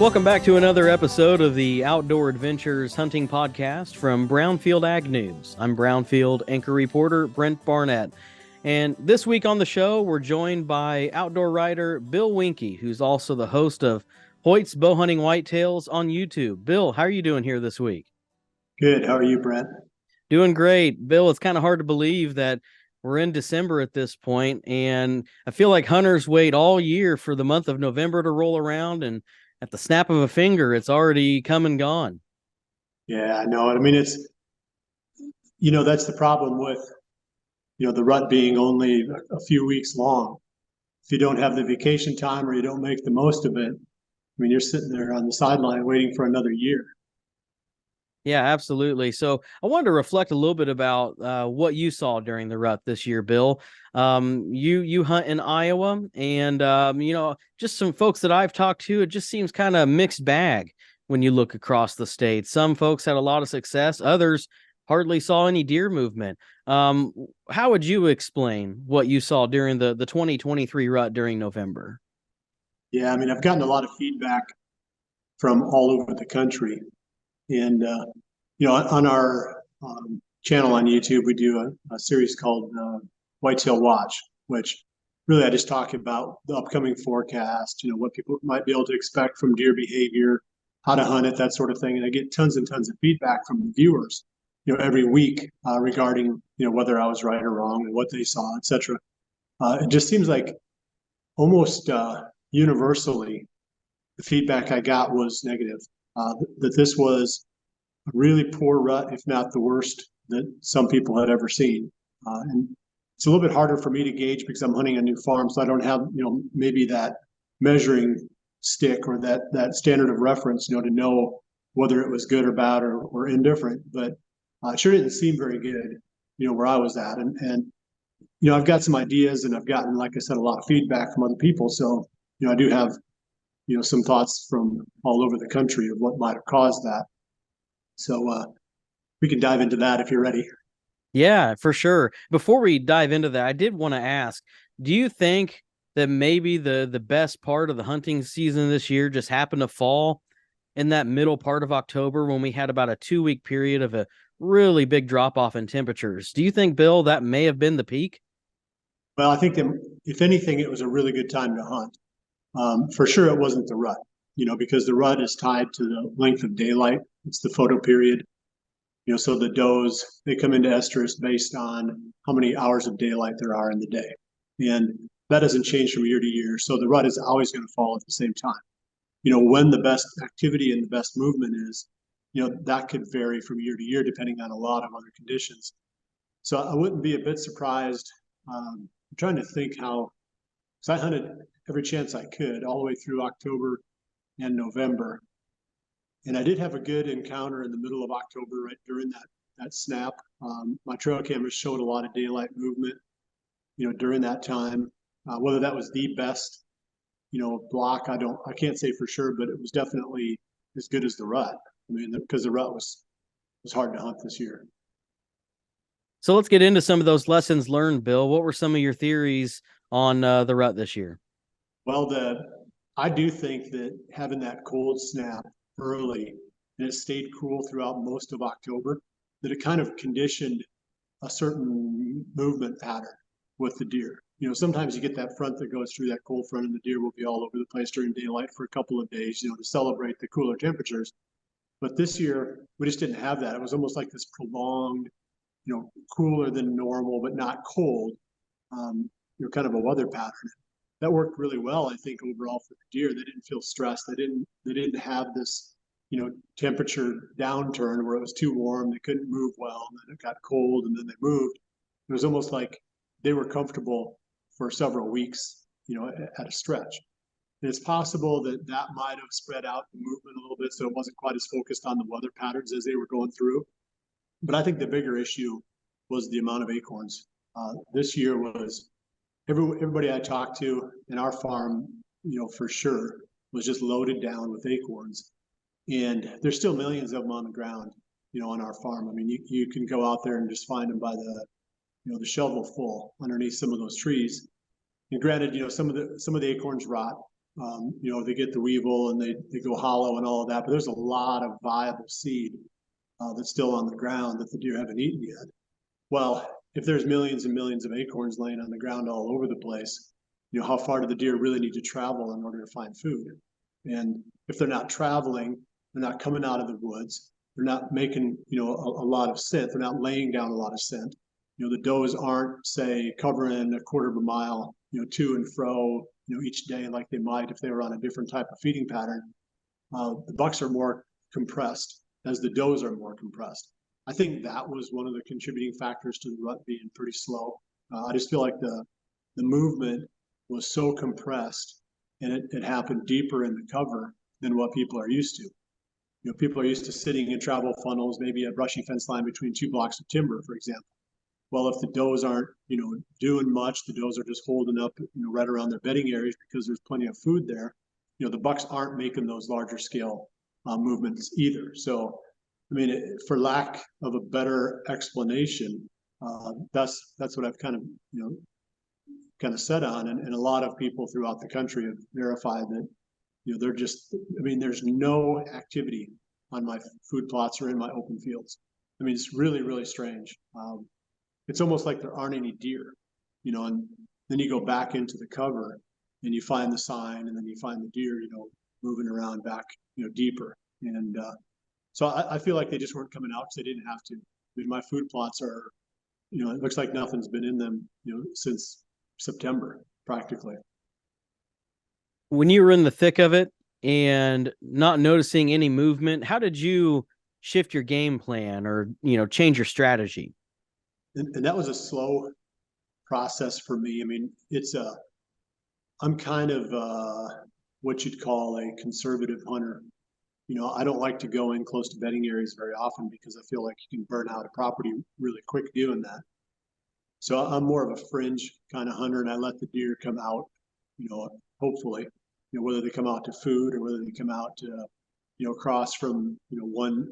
Welcome back to another episode of the Outdoor Adventures Hunting Podcast from Brownfield Ag News. I'm Brownfield anchor reporter Brent Barnett. And this week on the show, we're joined by outdoor writer Bill Winke, who's also the host of Hoyt's Bow Hunting Whitetails on YouTube. Bill, how are you doing here this week? Good. How are you, Brent? Doing great. Bill, it's kind of hard to believe that we're in December at this point, and I feel like hunters wait all year for the month of November to roll around, and at the snap of a finger, it's already come and gone. Yeah, I know. I mean, that's the problem with, the rut being only a few weeks long. If you don't have the vacation time or you don't make the most of it, I mean, you're sitting there on the sideline waiting for another year. Yeah, absolutely. So I wanted to reflect a little bit about what you saw during the rut this year, Bill. You hunt in Iowa, and just some folks that I've talked to, it just seems kind of mixed bag when you look across the state. Some folks had a lot of success, others hardly saw any deer movement. How would you explain what you saw during the 2023 rut during November? Yeah, I mean, I've gotten a lot of feedback from all over the country. And, on our channel on YouTube, we do a series called Whitetail Watch, which really I just talk about the upcoming forecast, what people might be able to expect from deer behavior, how to hunt it, that sort of thing. And I get tons and tons of feedback from the viewers, every week regarding, whether I was right or wrong and what they saw, et cetera. It just seems like almost universally, the feedback I got was negative. That this was a really poor rut, if not the worst that some people had ever seen. And it's a little bit harder for me to gauge because I'm hunting a new farm, so I don't have, maybe that measuring stick or that standard of reference, to know whether it was good or bad or indifferent. But it sure didn't seem very good, where I was at. And I've got some ideas, and I've gotten, like I said, a lot of feedback from other people. So, I do have some thoughts from all over the country of what might have caused that. So we can dive into that if you're ready. Yeah, for sure. Before we dive into that, I did want to ask, do you think that maybe the best part of the hunting season this year just happened to fall in that middle part of October when we had about a 2-week period of a really big drop off in temperatures? Do you think, Bill, that may have been the peak? Well, I think that if anything, it was a really good time to hunt. For sure, it wasn't the rut, because the rut is tied to the length of daylight. It's the photo period. So the does, they come into estrus based on how many hours of daylight there are in the day. And that doesn't change from year to year. So the rut is always going to fall at the same time. When the best activity and the best movement is, that could vary from year to year depending on a lot of other conditions. So I wouldn't be a bit surprised. I'm trying to think how, because I hunted every chance I could all the way through October and November. And I did have a good encounter in the middle of October, right during that snap. My trail cameras showed a lot of daylight movement, during that time. Whether that was the best, block, I can't say for sure, but it was definitely as good as the rut. I mean, because the rut was hard to hunt this year. So let's get into some of those lessons learned, Bill. What were some of your theories on the rut this year? Well, I do think that having that cold snap early and it stayed cool throughout most of October, that it kind of conditioned a certain movement pattern with the deer. Sometimes you get that front that goes through that cold front and the deer will be all over the place during daylight for a couple of days, to celebrate the cooler temperatures. But this year, we just didn't have that. It was almost like this prolonged, cooler than normal, but not cold, kind of a weather pattern. That worked really well, I think, overall for the deer. They didn't feel stressed. They didn't have this, temperature downturn where it was too warm. They couldn't move well, and then it got cold, and then they moved. It was almost like they were comfortable for several weeks, at a stretch. And it's possible that might have spread out the movement a little bit, so it wasn't quite as focused on the weather patterns as they were going through. But I think the bigger issue was the amount of acorns. This year was everybody I talked to in our farm, for sure, was just loaded down with acorns. And there's still millions of them on the ground, on our farm. I mean, you can go out there and just find them by the shovel full underneath some of those trees. And granted, some of the acorns rot, They get the weevil and they go hollow and all of that, but there's a lot of viable seed that's still on the ground that the deer haven't eaten yet. Well, if there's millions and millions of acorns laying on the ground all over the place, how far do the deer really need to travel in order to find food? And if they're not traveling, they're not coming out of the woods, they're not making, a lot of scent, they're not laying down a lot of scent. The does aren't, say, covering a quarter of a mile, to and fro, each day like they might if they were on a different type of feeding pattern. The bucks are more compressed as the does are more compressed. I think that was one of the contributing factors to the rut being pretty slow. I just feel like the movement was so compressed and it happened deeper in the cover than what people are used to. People are used to sitting in travel funnels, maybe a brushy fence line between 2 blocks of timber, for example. Well, if the does aren't, doing much, the does are just holding up, right around their bedding areas because there's plenty of food there. The bucks aren't making those larger scale movements either. So, I mean, for lack of a better explanation, that's what I've kind of set on, and a lot of people throughout the country have verified that, they're just, I mean, there's no activity on my food plots or in my open fields. I mean, it's really, really strange. It's almost like there aren't any deer, and then you go back into the cover and you find the sign, and then you find the deer, moving around back, deeper. And so I feel like they just weren't coming out because they didn't have to. I mean, my food plots are, it looks like nothing's been in them, since September practically. When you were in the thick of it and not noticing any movement, how did you shift your game plan or, change your strategy? And that was a slow process for me. I mean, I'm kind of what you'd call a conservative hunter. I don't like to go in close to bedding areas very often because I feel like you can burn out a property really quick doing that. So I'm more of a fringe kind of hunter, and I let the deer come out, hopefully, whether they come out to food or whether they come out to, cross from, one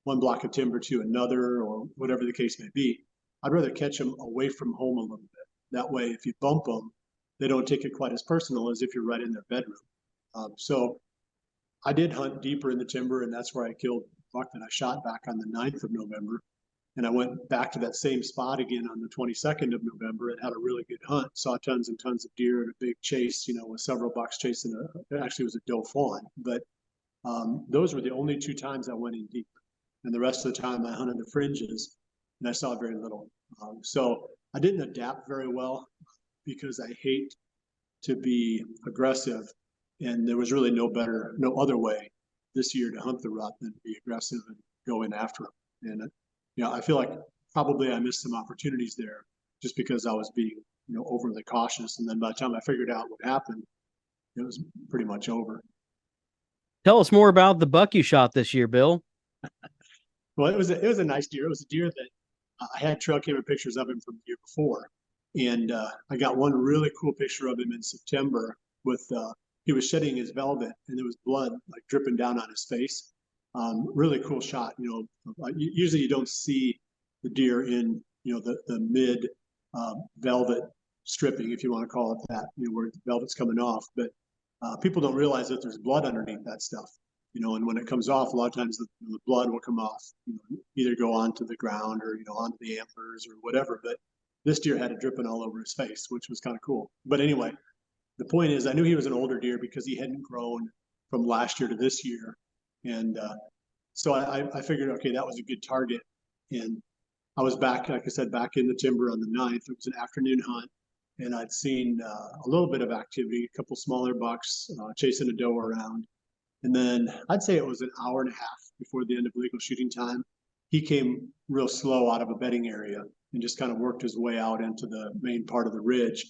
block of timber to another or whatever the case may be. I'd rather catch them away from home a little bit. That way, if you bump them, they don't take it quite as personal as if you're right in their bedroom. So I did hunt deeper in the timber, and that's where I killed a buck that I shot back on the 9th of November. And I went back to that same spot again on the 22nd of November and had a really good hunt. Saw tons and tons of deer and a big chase, with several bucks chasing it actually was a doe fawn. But those were the only 2 times I went in deep. And the rest of the time I hunted the fringes and I saw very little. So I didn't adapt very well because I hate to be aggressive. And there was really no other way this year to hunt the rut than to be aggressive and go in after them. And I feel like probably I missed some opportunities there just because I was being, overly cautious. And then by the time I figured out what happened, it was pretty much over. Tell us more about the buck you shot this year, Bill. Well, it was a nice deer. It was a deer that I had trail camera pictures of him from the year before, and I got one really cool picture of him in September with he was shedding his velvet and there was blood like dripping down on his face. Really cool shot. Usually you don't see the deer in the mid velvet stripping, if you want to call it that, where the velvet's coming off, but people don't realize that there's blood underneath that stuff. And when it comes off, a lot of times the blood will come off, either go onto the ground or, onto the antlers or whatever. But this deer had it dripping all over his face, which was kind of cool. But anyway, the point is I knew he was an older deer because he hadn't grown from last year to this year. And so I figured, okay, that was a good target. And I was back, like I said, back in the timber on the 9th. It was an afternoon hunt. And I'd seen a little bit of activity, a couple smaller bucks chasing a doe around. And then I'd say it was an hour and a half before the end of legal shooting time. He came real slow out of a bedding area and just kind of worked his way out into the main part of the ridge.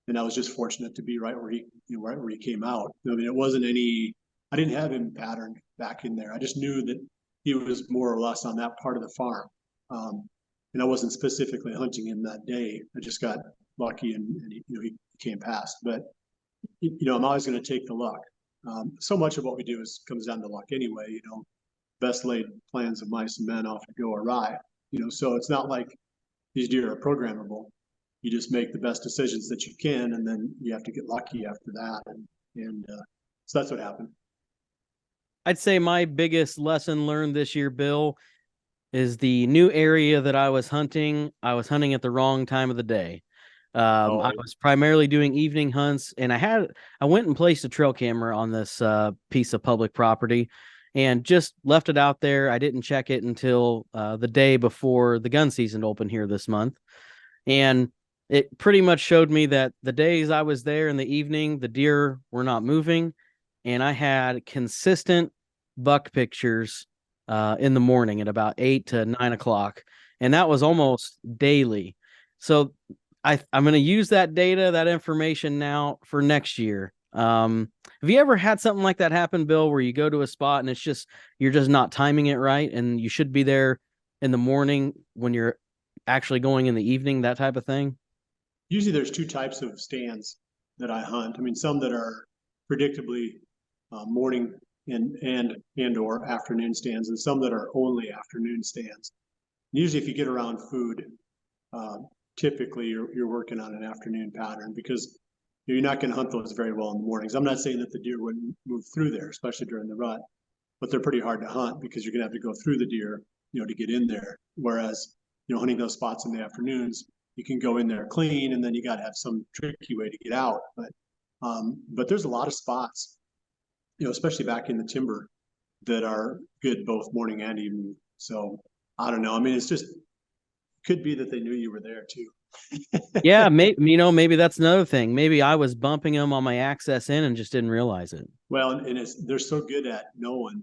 And I was just fortunate to be right where he came out. I mean, it wasn't I didn't have him patterned back in there. I just knew that he was more or less on that part of the farm. And I wasn't specifically hunting him that day. I just got lucky and he came past. But, I'm always going to take the luck. So much of what we do comes down to luck anyway. Best laid plans of mice and men often go awry. So it's not like these deer are programmable. You just make the best decisions that you can, and then you have to get lucky after that. And And so that's what happened. I'd say my biggest lesson learned this year, Bill, is the new area that I was hunting. I was hunting at the wrong time of the day. I Oh, was primarily doing evening hunts, and I went and placed a trail camera on this piece of public property, and just left it out there. I didn't check it until the day before the gun season opened here this month, and it pretty much showed me that the days I was there in the evening, the deer were not moving, and I had consistent buck pictures in the morning at about 8 to 9 o'clock, and that was almost daily. So I'm going to use that data, that information now for next year. Have you ever had something like that happen, Bill, where you go to a spot and you're just not timing it right, and you should be there in the morning when you're actually going in the evening, that type of thing? usually there's two types of stands that I hunt. I mean, some that are predictably morning and or afternoon stands, and some that are only afternoon stands. Usually, if you get around food, uh, typically you're working on an afternoon pattern because you're not going to hunt those very well in the mornings. I'm not saying that the deer wouldn't move through there, especially during the rut, but they're pretty hard to hunt because you're going to have to go through the deer, to get in there. Whereas, hunting those spots in the afternoons, you can go in there clean, and then you got to have some tricky way to get out. But there's a lot of spots, especially back in the timber, that are good both morning and evening. So I don't know. I mean, it's just could be that they knew you were there too. Yeah, maybe that's another thing. Maybe I was bumping them on my access in and just didn't realize it. Well, and they're so good at knowing.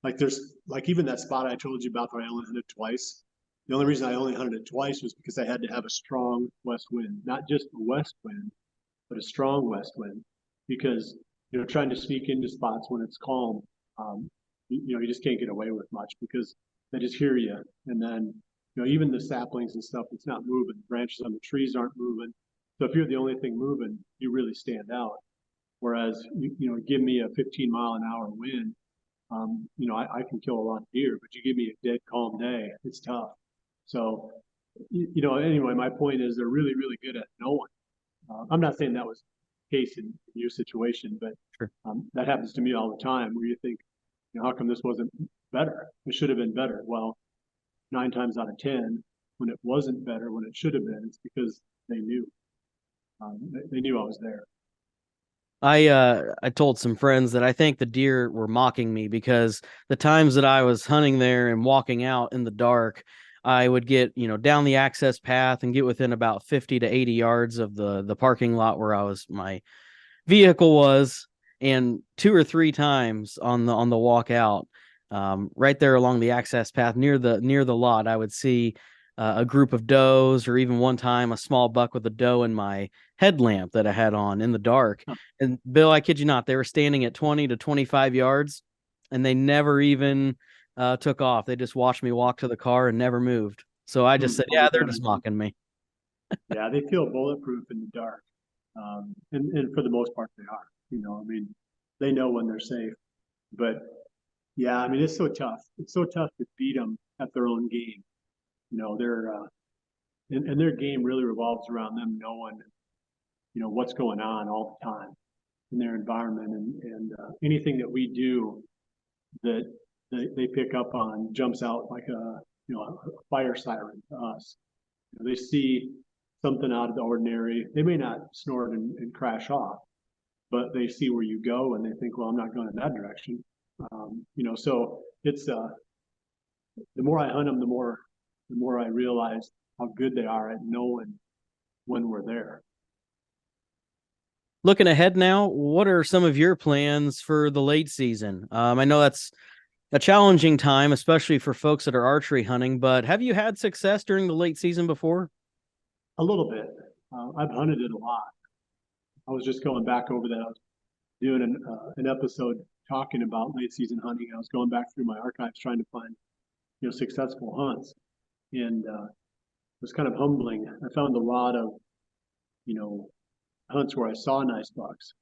Like there's like even that spot I told you about that I only hunted twice. The only reason I only hunted it twice was because I had to have a strong west wind, not just a west wind, but a strong west wind. Because trying to sneak into spots when it's calm, you just can't get away with much because they just hear you. And then even the saplings and stuff, it's not moving. The branches on the trees aren't moving. So if you're the only thing moving, you really stand out. Whereas, give me a 15-mile-an-hour wind, I can kill a lot of deer, but you give me a dead calm day, it's tough. So, anyway, my point is they're really, really good at knowing. I'm not saying that was the case in your situation, but Sure. that happens to me all the time where you think, how come this wasn't better? It should have been better. Well, 9 times out of 10, when it wasn't better, when it should have been, it's because they knew. They knew I was there. I told some friends that I think the deer were mocking me because the times that I was hunting there and walking out in the dark, I would get, down the access path and get within about 50 to 80 yards of the parking lot where my vehicle was, and two or three times on the walk out, right there along the access path near the lot, I would see a group of does, or even one time a small buck with a doe in my headlamp that I had on in the dark. Huh. And Bill, I kid you not, they were standing at 20 to 25 yards, and they never even took off. They just watched me walk to the car and never moved. So I just said, yeah, they're just mocking me. Yeah, they feel bulletproof in the dark. And for the most part, they are. I mean, they know when they're safe. But yeah, I mean, it's so tough. It's so tough to beat them at their own game. They're and their game really revolves around them knowing, what's going on all the time in their environment, and anything that we do that they pick up on jumps out like a fire siren to us. They see something out of the ordinary. They may not snort and crash off, but they see where you go and they think, well, I'm not going in that direction. So it's the more I hunt them, the more I realize how good they are at knowing when we're there. Looking ahead now, what are some of your plans for the late season? I know that's a challenging time, especially for folks that are archery hunting, but have you had success during the late season before? A little bit. I've hunted it a lot. I was just going back over that. I was doing an episode talking about late season hunting. I was going back through my archives trying to find successful hunts, and it was kind of humbling. I found a lot of you know hunts where I saw nice bucks,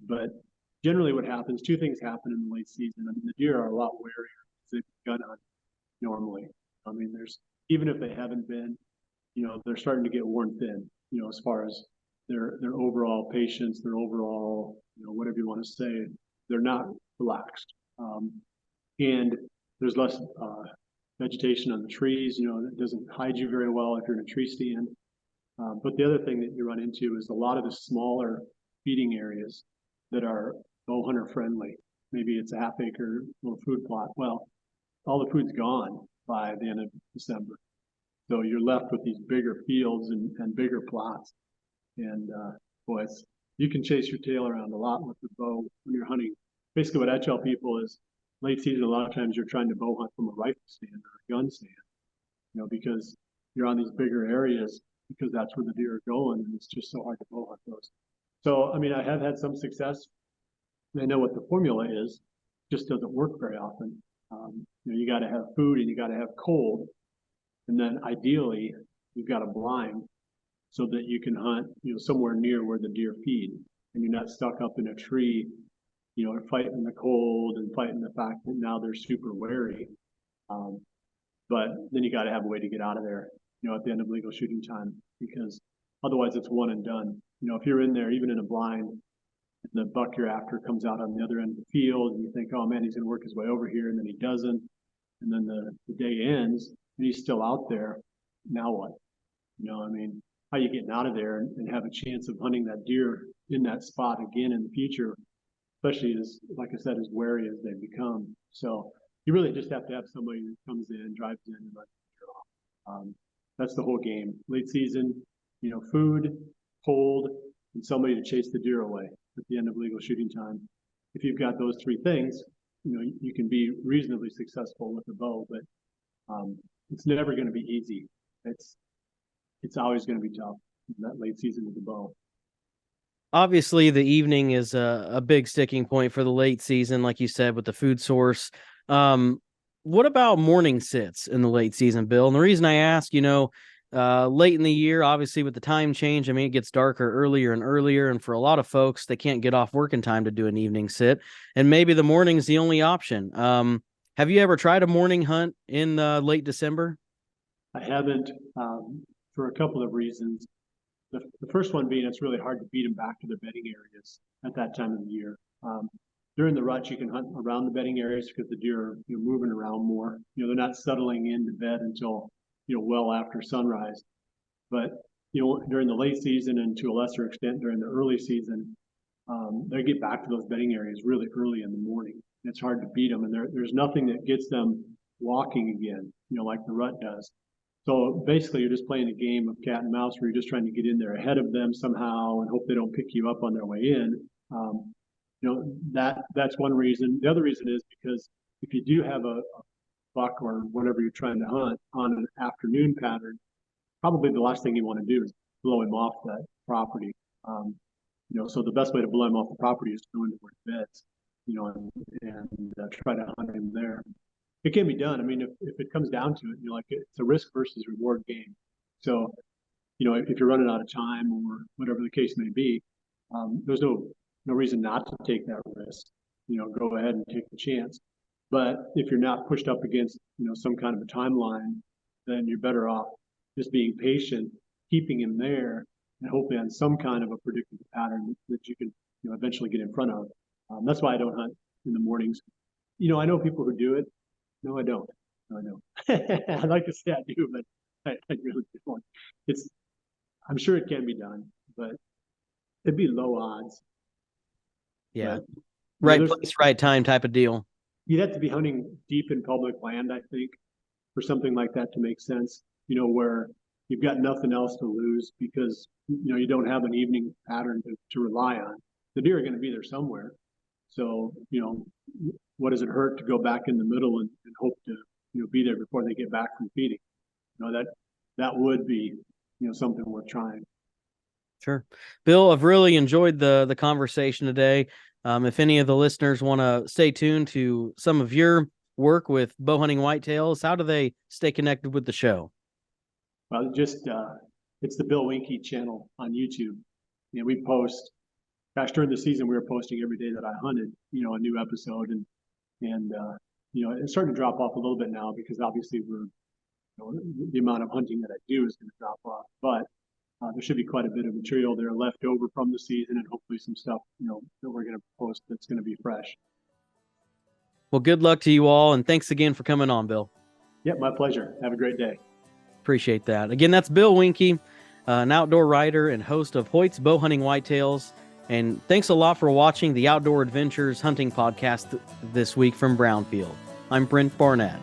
but generally what happens, two things happen in the late season. I mean, the deer are a lot warier because they've gun hunt normally. I mean, there's even if they haven't been, they're starting to get worn thin, as far as their overall patience, their overall, whatever you want to say, they're not relaxed. And there's less vegetation on the trees. It doesn't hide you very well if you're in a tree stand. But the other thing that you run into is a lot of the smaller feeding areas that are bow hunter friendly. Maybe it's a half acre little food plot. Well, all the food's gone by the end of December. So you're left with these bigger fields and bigger plots. And boy, you can chase your tail around a lot with the bow when you're hunting. Basically, what I tell people is late season, a lot of times you're trying to bow hunt from a rifle stand or a gun stand, because you're on these bigger areas because that's where the deer are going, and it's just so hard to bow hunt those. So, I mean, I have had some success. I know what the formula is, just doesn't work very often. You got to have food and you got to have cold, and then ideally you've got a blind so that you can hunt, somewhere near where the deer feed, and you're not stuck up in a tree, fighting the cold and fighting the fact that now they're super wary. But then you got to have a way to get out of there, at the end of legal shooting time, because otherwise it's one and done. If you're in there, even in a blind, and the buck you're after comes out on the other end of the field, and you think, oh man, he's going to work his way over here, and then he doesn't, and then the day ends, and he's still out there. Now what? I mean, how you getting out of there and have a chance of hunting that deer in that spot again in the future, especially as, like I said, as wary as they become. So you really just have to have somebody that comes in, drives in, and lets the deer off. That's the whole game. Late season, food, cold, and somebody to chase the deer away at the end of legal shooting time. If you've got those three things, you can be reasonably successful with a bow, but it's never going to be easy. It's always going to be tough in that late season with the bow. Obviously, the evening is a big sticking point for the late season, like you said, with the food source. What about morning sits in the late season, Bill? And the reason I ask, late in the year, obviously with the time change, I mean, it gets darker earlier and earlier. And for a lot of folks, they can't get off work in time to do an evening sit. And maybe the morning's the only option. Have you ever tried a morning hunt in late December? I haven't, for a couple of reasons. The first one being it's really hard to beat them back to their bedding areas at that time of the year. During the rut, you can hunt around the bedding areas because the deer are moving around more. They're not settling into bed until well after sunrise. But during the late season and to a lesser extent during the early season, they get back to those bedding areas really early in the morning. It's hard to beat them, and there's nothing that gets them walking again, like the rut does. So basically, you're just playing a game of cat and mouse where you're just trying to get in there ahead of them somehow and hope they don't pick you up on their way in. That's one reason. The other reason is because if you do have a buck or whatever you're trying to hunt on an afternoon pattern, probably the last thing you want to do is blow him off that property. So the best way to blow him off the property is to go into where he beds, and try to hunt him there. It can be done. I mean, if it comes down to it, it's a risk versus reward game. So, if you're running out of time or whatever the case may be, there's no reason not to take that risk. Go ahead and take the chance. But if you're not pushed up against, some kind of a timeline, then you're better off just being patient, keeping him there, and hoping on some kind of a predictable pattern that you can, eventually get in front of. That's why I don't hunt in the mornings. I know people who do it. No, I don't. No, I don't. I'd like to say I do, but I really don't. I'm sure it can be done, but it'd be low odds. Yeah. But, right place, right time type of deal. You'd have to be hunting deep in public land, I think, for something like that to make sense, where you've got nothing else to lose because, you don't have an evening pattern to rely on. The deer are going to be there somewhere. So, what does it hurt to go back in the middle and hope to, be there before they get back from feeding? That would be, something worth trying. Sure. Bill, I've really enjoyed the conversation today. If any of the listeners want to stay tuned to some of your work with bow hunting whitetails, how do they stay connected with the show? Well, just it's the Bill Winke channel on YouTube. We post. Gosh, during the season, we were posting every day that I hunted, a new episode, and it's starting to drop off a little bit now because obviously the amount of hunting that I do is going to drop off. But there should be quite a bit of material there left over from the season, and hopefully some stuff, that we're going to post that's going to be fresh. Well, good luck to you all, and thanks again for coming on, Bill. Yep, my pleasure. Have a great day. Appreciate that. Again, that's Bill Winke, an outdoor writer and host of Hoyt's Bow Hunting Whitetails. And thanks a lot for watching the Outdoor Adventures Hunting Podcast this week from Brownfield. I'm Brent Barnett.